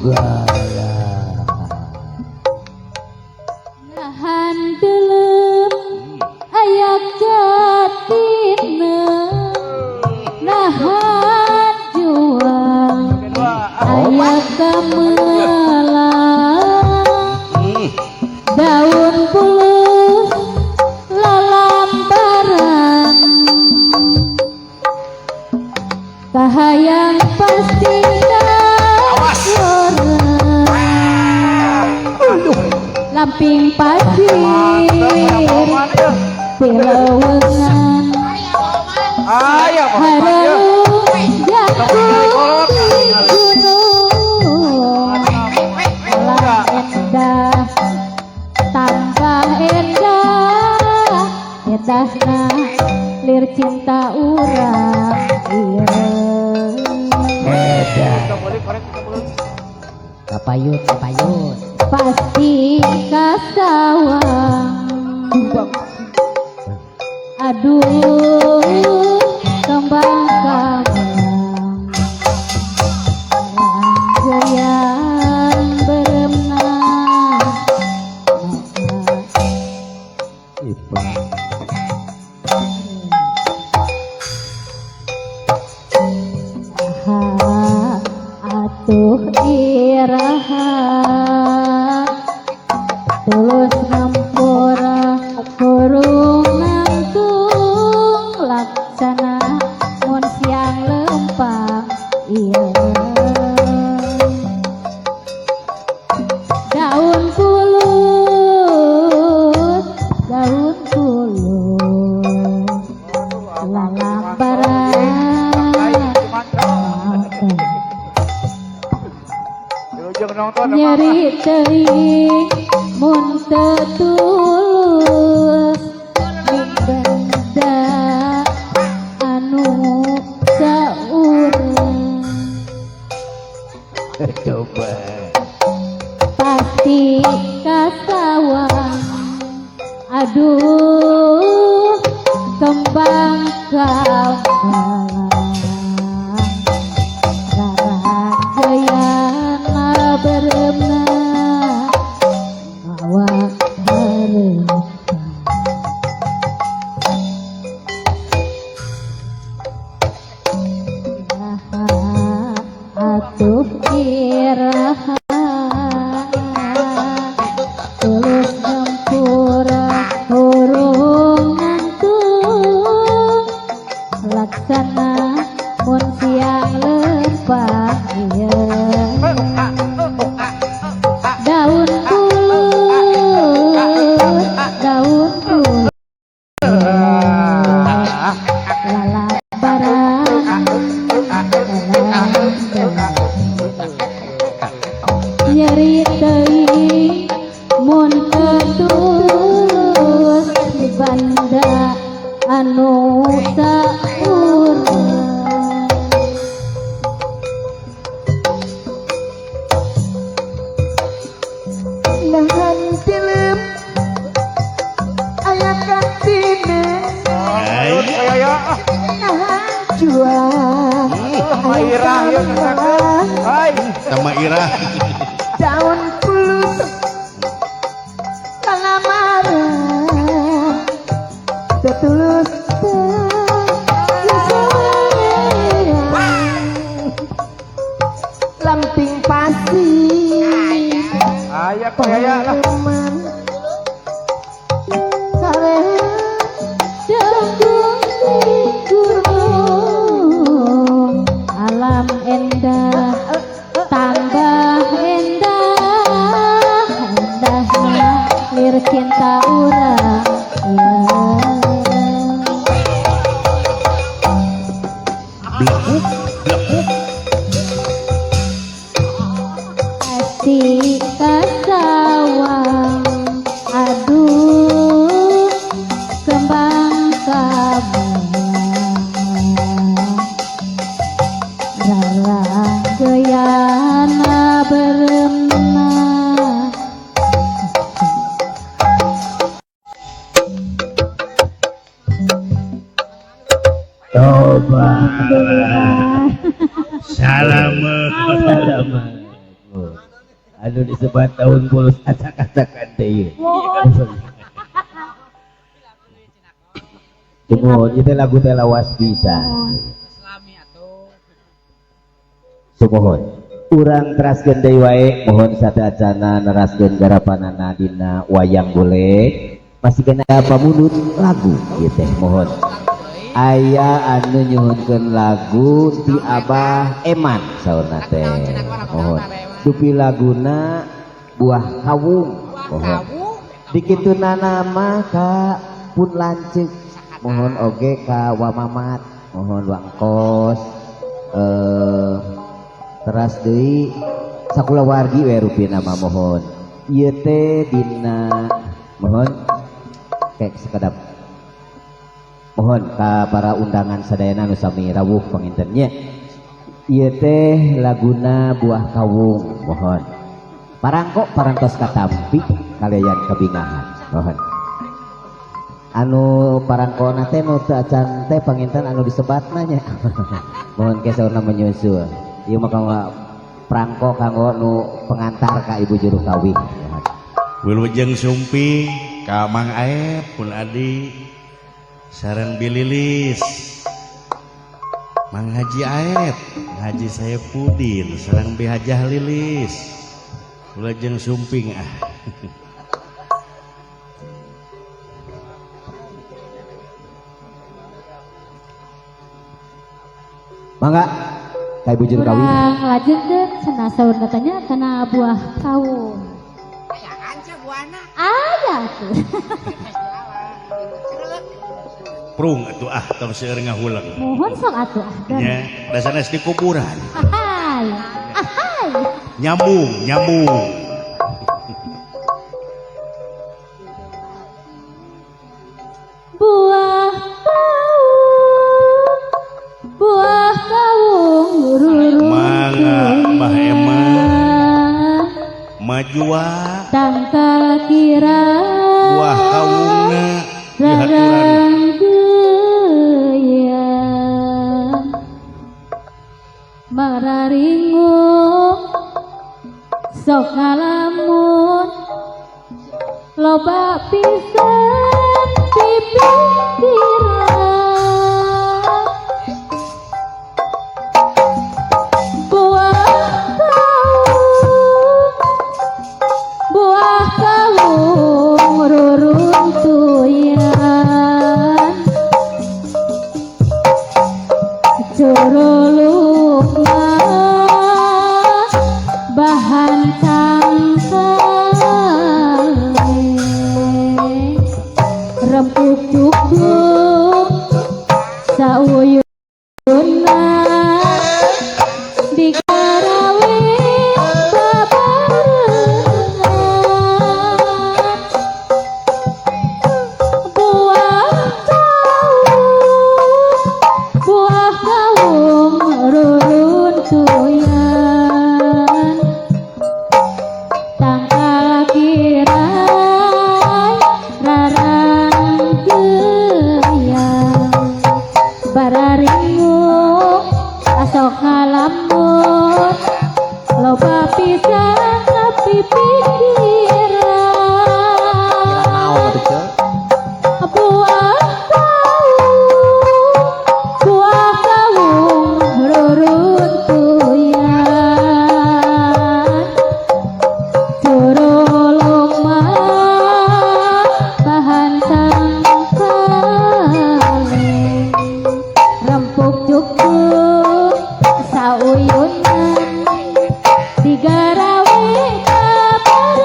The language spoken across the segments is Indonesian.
Gala nahan delem ayak jatina nahan juang ayak gamelan daun puluh lalambaran kahayang pasti lamping pagi pilewengan hareu jatuh di gunung alam endah tambah endah endahna lir cinta urang kapayut pasti kasawang aduh kembang kambang goyang berenang atuh iraha tulus ngampura kurung nangtung laksana mun siang lempang iya daun kulus lalambaran nyeri teuing mun teu tulus benda anu saurang coba pasti kasawang aduh kembang kambang rarang gayana beremna awak hareupa iraha atuh iraha tulus ngampura hurung ngantung laksana mun siang lempang ieu daun kulus lalambaran nyeri teuing mun teu tulus banda anu saurang nahan tilem ayak kantina nahan juang sama Irah daun puluh lamaran tetulus lamping pasir ayak lah alam endah tambah endah endahnya lir cinta urang blekuk pasti kasawang aduh kembang kambang rarang gayana berenang coba salamet Oh. Anu disebut tahun pulus acak-acakan teh. Tunggu, itu lagu teh lawas bisa. Sumohon. Urang teraskeun deui wae mohon sadayana neraskeun garapanana dina wayang boleh. Masih kena pamunut lagu ieu teh mohon. Aya anu nyuhunkeun lagu ti Abah Eman saurna teh. Mohon. Dupi laguna buah kawung mohon. Dikituna nama ka pun lanceuk mohon oge ka Wamamat mohon Wangkos teras deui sakulawargi we rupi nama mohon ieu teh dina mohon kek sekedap mohon ka para undangan sadayana nu sami rawuh pangintennya ieu teh laguna buah kawung mohon parangko parantos katampi kalian kebingahan mohon anu parangkona teh nu teu acan teh panginten anu disebatna nya mohon kesaurna menyusul ieu mah kanggo prangko kanggo nu pengantar ka ibu juru kawin Wilujeng Sumpi ka Mang Aep pun Adi sareng Bililis Mang Haji Aep Haji Saipudin sareng Bi Hajah Lilis Wilujeng Sumping mangga ka ibu juru kawin Kurang lanjut deh, cenah saur katanya kena buah kawung. Ayah tuh. prung atuh tong seueur ngahulang Mohon sok atuh nya dasarna di kuburan Ahai, ahai. nyambung Buah kawung rurung mangga Mbah Eman majua tangkal kira buah kawungna dihaturan rarang geuyan mararingung sok ngalamun loba pisan pipikiran buah kawung ruruntuyan curulukna bahan tangkale rempuk cukup sauyuna digarawe babarengan buah kawung ruruntuyan tangkal kirai rarang geuyan bararingung asok ngalamun loba pisan pipikiran buah kawung ruruntuyan curuluk mah bahan tangkale rempuk cukup sauyunan digarawe kabar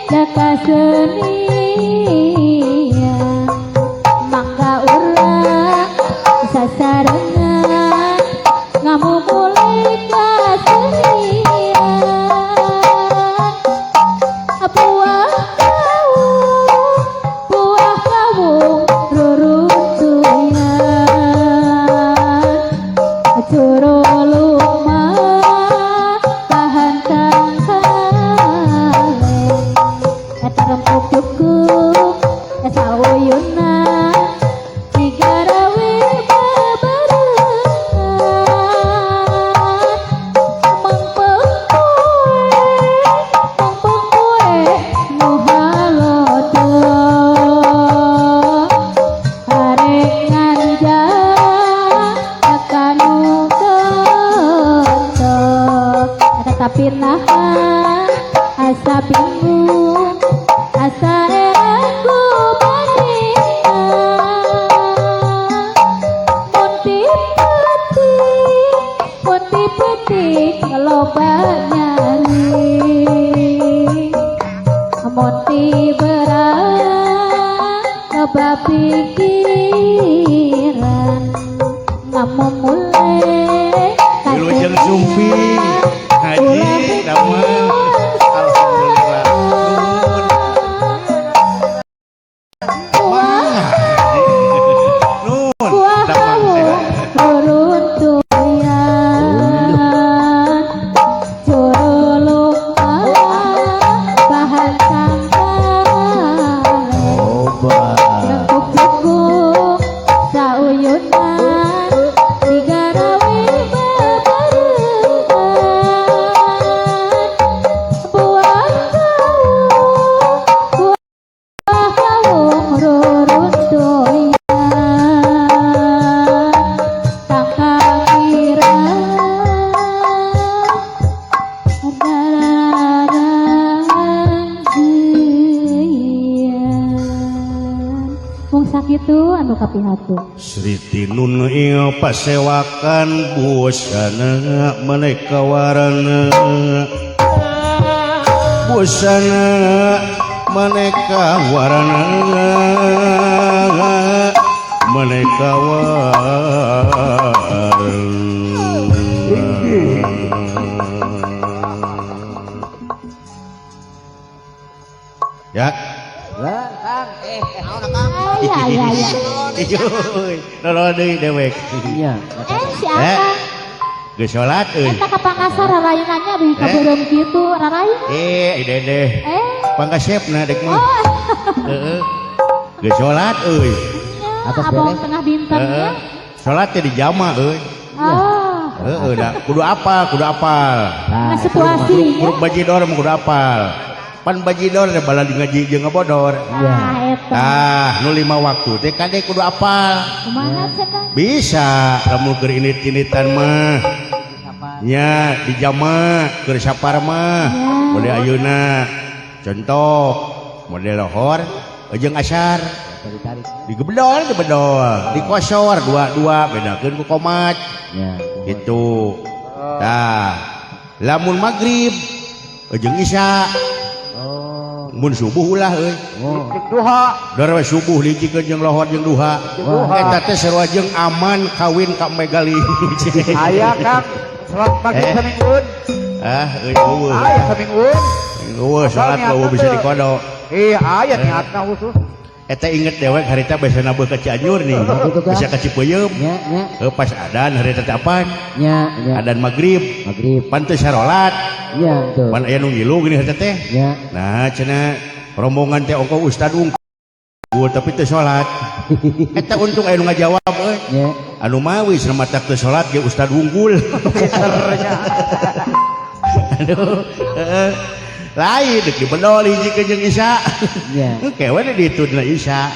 deka senian mangga urang sasarengan ngamumulai kasenian buah kawung ruruntuyan curo lumah bahan tangkale eta rempuk cukup sauyunan digarawi beberengan mengpeng kue nu halodoh arek nganjang tekanu kentok eta tapi naha asa bingung asa aku bandingan putih ngeloba nyari monti berat loba pikiran ngamu mulai Wilujeng Sumpi Haji damel alhamdulillah nun buah kawung ruruntuyan curo lumah bahan tangkale rengkuk cukup sauyunan digarawi beberengan buah kawung ruruntuyan tangkal irang darang geuyan mung sakitu anu kapihatu Sri Tinun ing pasewakan busana maneka warna busana maneka warna maneka warna ya Lah, Kang, ya Ijuy, nolong deui dewek. iya. si Akang Geus salat euy. eta kapangasar rarayunannya duit kabeureum kitu rarayun Dede. Pangkasepna dek mah. oh Heeh. Geus salat euy. Atas abang beres. tengah bintangnya Salat teh di jama euy. oh Heeh da kudu apal. Nah, situasinya Kuruk bajidor mah kudu apal. Pan bajidor teh bala di ngaji jeung ngebodor. nah eta Tah, nu 5 waktu teh kade kudu apal. kumaha cenah Bisa lamun keur init-initan mah. Nya di jama keur sapar mah. Ya. Model ayeuna. Contoh model lohor jeung asar. Tarik-tarik. Di bedol, di kosor dua bedakeun ku komat. Ya. Gitu. Tah, lamun maghrib jeung isya. Oh. Mun subuh ulah euy. Oh. duha Dara subuh lijikeun jeung lohor jeung duha. Eta teh sarua jeung aman kawin ka megali. aya Kang salat maghrib saminggueun Euy eueuh. aya saminggueun Eueuh salat eueuh bisa dikodo. aya niatna khusus Eta inget dewek harita biasana beuh ka Cianjur nih. Gitu, Kang. Bisa ka Cipeuyeup. Nya. Pas adan harita teh apaan? Nya. Adan maghrib. Maghrib. Pan teu sarolat. Iya, betul. Pan aya nu ngilu gini harita teh. Ya. Nah, cenah rombongan teh ongko Ustad unggul tapi teu salat. Eta untung aya nu ngajawab euy. Ya. Anu mawi cenah matak teu salat ge Ustad unggul. Aduh, lain dek di bedol hiji ke jeung Isya. Ya. Kewe di ditu dina Isya.